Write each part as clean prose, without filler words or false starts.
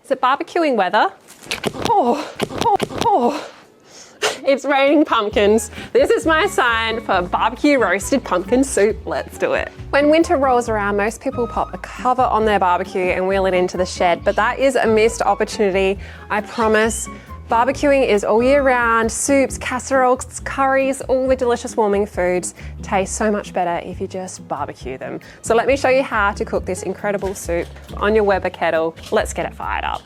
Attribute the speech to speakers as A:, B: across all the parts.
A: Is it barbecuing weather? It's raining pumpkins. This is my sign for barbecue roasted pumpkin soup. Let's do it. When winter rolls around, most people pop the cover on their barbecue and wheel it into the shed, but that is a missed opportunity. I promise. Barbecuing is all year round. Soups, casseroles, curries, all the delicious warming foods taste so much better if you just barbecue them. So let me show you how to cook this incredible soup on your Weber kettle. Let's get it fired up.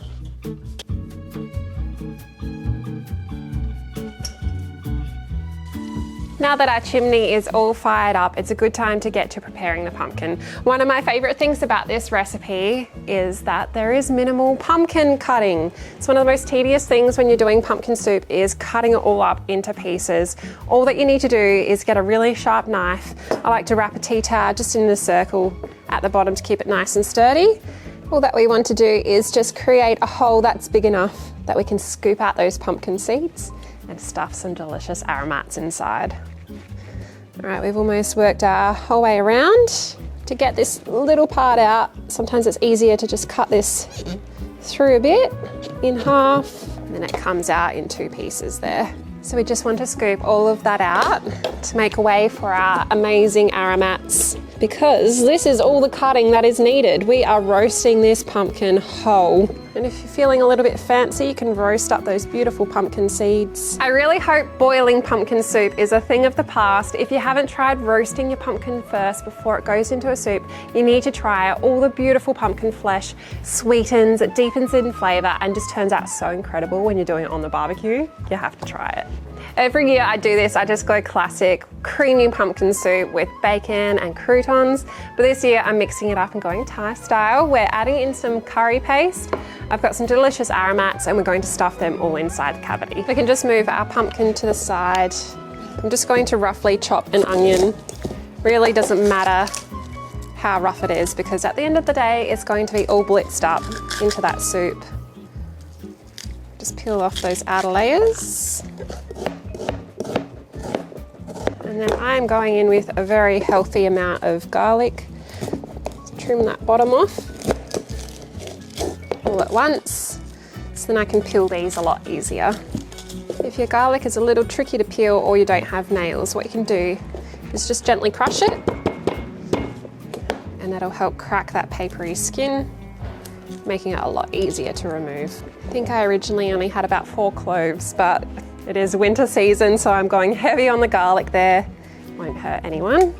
A: Now that our chimney is all fired up, it's a good time to get to preparing the pumpkin. One of my favorite things about this recipe is that there is minimal pumpkin cutting. It's one of the most tedious things when you're doing pumpkin soup is cutting it all up into pieces. All that you need to do is get a really sharp knife. I like to wrap a tea towel just in a circle at the bottom to keep it nice and sturdy. All that we want to do is just create a hole that's big enough that we can scoop out those pumpkin seeds and stuff some delicious aromats inside. All right, we've almost worked our whole way around. To get this little part out, sometimes it's easier to just cut this through a bit, in half, and then it comes out in 2 pieces there. So we just want to scoop all of that out to make way for our amazing aromats, because this is all the cutting that is needed. We are roasting this pumpkin whole. And if you're feeling a little bit fancy, you can roast up those beautiful pumpkin seeds. I really hope boiling pumpkin soup is a thing of the past. If you haven't tried roasting your pumpkin first before it goes into a soup, you need to try it. All the beautiful pumpkin flesh sweetens, it deepens in flavour, and just turns out so incredible when you're doing it on the barbecue. You have to try it. Every year I do this, I just go classic creamy pumpkin soup with bacon and croutons. But this year I'm mixing it up and going Thai style. We're adding in some curry paste. I've got some delicious aromats and we're going to stuff them all inside the cavity. We can just move our pumpkin to the side. I'm just going to roughly chop an onion. Really doesn't matter how rough it is, because at the end of the day, it's going to be all blitzed up into that soup. Just peel off those outer layers. And then I'm going in with a very healthy amount of garlic. Just trim that bottom off all at once, so then I can peel these a lot easier. If your garlic is a little tricky to peel or you don't have nails, what you can do is just gently crush it, and that'll help crack that papery skin, making it a lot easier to remove. I think I originally only had about 4 cloves, but it is winter season, so I'm going heavy on the garlic there. Won't hurt anyone.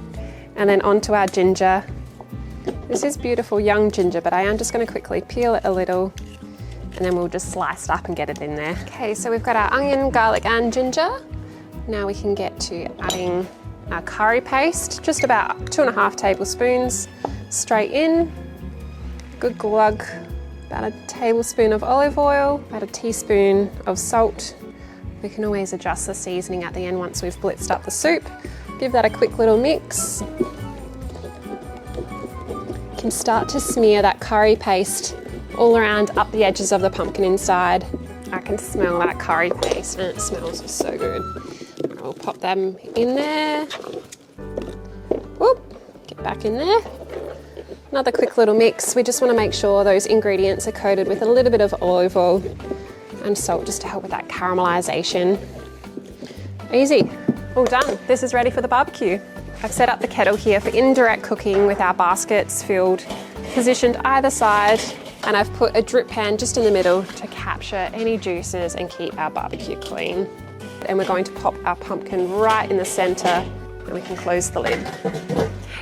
A: And then onto our ginger. This is beautiful young ginger, but I am just going to quickly peel it a little, and then we'll just slice it up and get it in there. Okay, so we've got our onion, garlic and ginger. Now we can get to adding our curry paste, just about 2.5 tablespoons straight in. Good glug. About a tablespoon of olive oil, about a teaspoon of salt. We can always adjust the seasoning at the end once we've blitzed up the soup. Give that a quick little mix. You can start to smear that curry paste all around up the edges of the pumpkin inside. I can smell that curry paste and it smells so good. I'll pop them in there. Whoop, get back in there. Another quick little mix. We just want to make sure those ingredients are coated with a little bit of olive oil and salt, just to help with that caramelization. Easy, all done. This is ready for the barbecue. I've set up the kettle here for indirect cooking with our baskets filled, positioned either side, and I've put a drip pan just in the middle to capture any juices and keep our barbecue clean. And we're going to pop our pumpkin right in the center, and we can close the lid.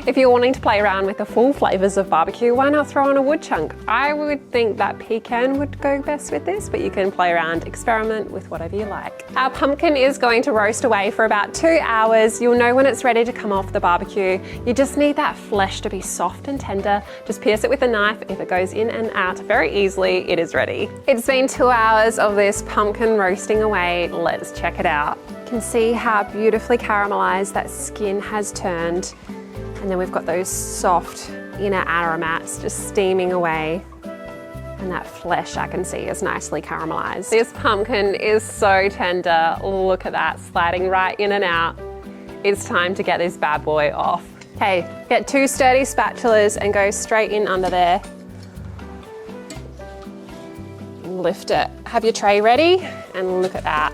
A: If you're wanting to play around with the full flavours of barbecue, why not throw on a wood chunk? I would think that pecan would go best with this, but you can play around, experiment with whatever you like. Our pumpkin is going to roast away for about 2 hours. You'll know when it's ready to come off the barbecue. You just need that flesh to be soft and tender. Just pierce it with a knife. If it goes in and out very easily, it is ready. It's been 2 hours of this pumpkin roasting away. Let's check it out. You can see how beautifully caramelized that skin has turned. And then we've got those soft inner aromats just steaming away. And that flesh I can see is nicely caramelized. This pumpkin is so tender. Look at that, sliding right in and out. It's time to get this bad boy off. Okay, get 2 sturdy spatulas and go straight in under there. lift it. Have your tray ready and look at that.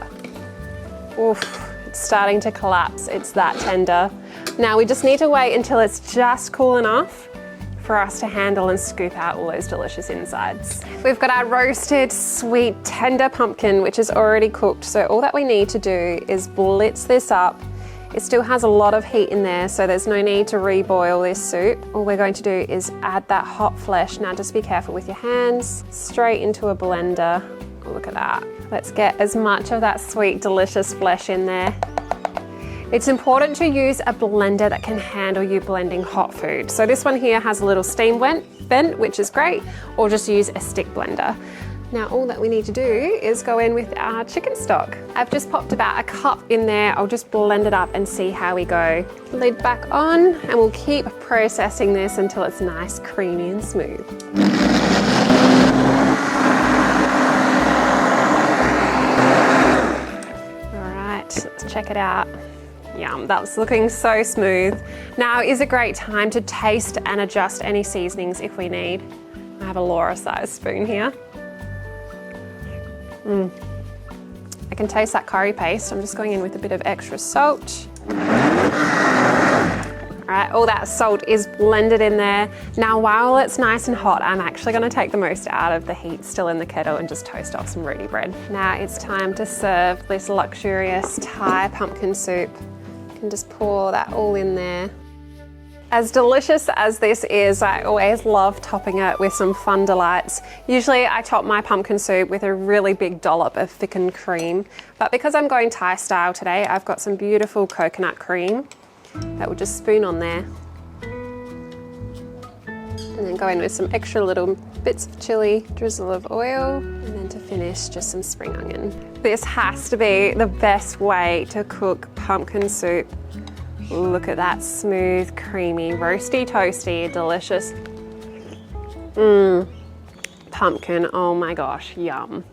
A: Oof, it's starting to collapse. It's that tender. Now we just need to wait until it's just cool enough for us to handle and scoop out all those delicious insides. We've got our roasted, sweet, tender pumpkin, which is already cooked. So all that we need to do is blitz this up. It still has a lot of heat in there, so there's no need to reboil this soup. All we're going to do is add that hot flesh. Now just be careful with your hands. Straight into a blender. Oh, look at that. Let's get as much of that sweet, delicious flesh in there. It's important to use a blender that can handle you blending hot food. So this one here has a little steam vent, which is great, or just use a stick blender. Now all that we need to do is go in with our chicken stock. I've just popped about a cup in there. I'll just blend it up and see how we go. Lid back on, and we'll keep processing this until it's nice, creamy and smooth. All right, let's check it out. Yum, that's looking so smooth. Now is a great time to taste and adjust any seasonings if we need. I have a Laura-sized spoon here. I can taste that curry paste. I'm just going in with a bit of extra salt. All right, all that salt is blended in there. Now, while it's nice and hot, I'm actually gonna take the most out of the heat still in the kettle and just toast off some roti bread. Now it's time to serve this luxurious Thai pumpkin soup. You can just pour that all in there. As delicious as this is, I always love topping it with some Fun Delights. Usually I top my pumpkin soup with a really big dollop of thickened cream, but because I'm going Thai style today, I've got some beautiful coconut cream that will just spoon on there. And then go in with some extra little bits of chili, drizzle of oil, and then to finish, just some spring onion. This has to be the best way to cook pumpkin soup. Look at that smooth, creamy, roasty, toasty, delicious. Pumpkin, oh my gosh, yum.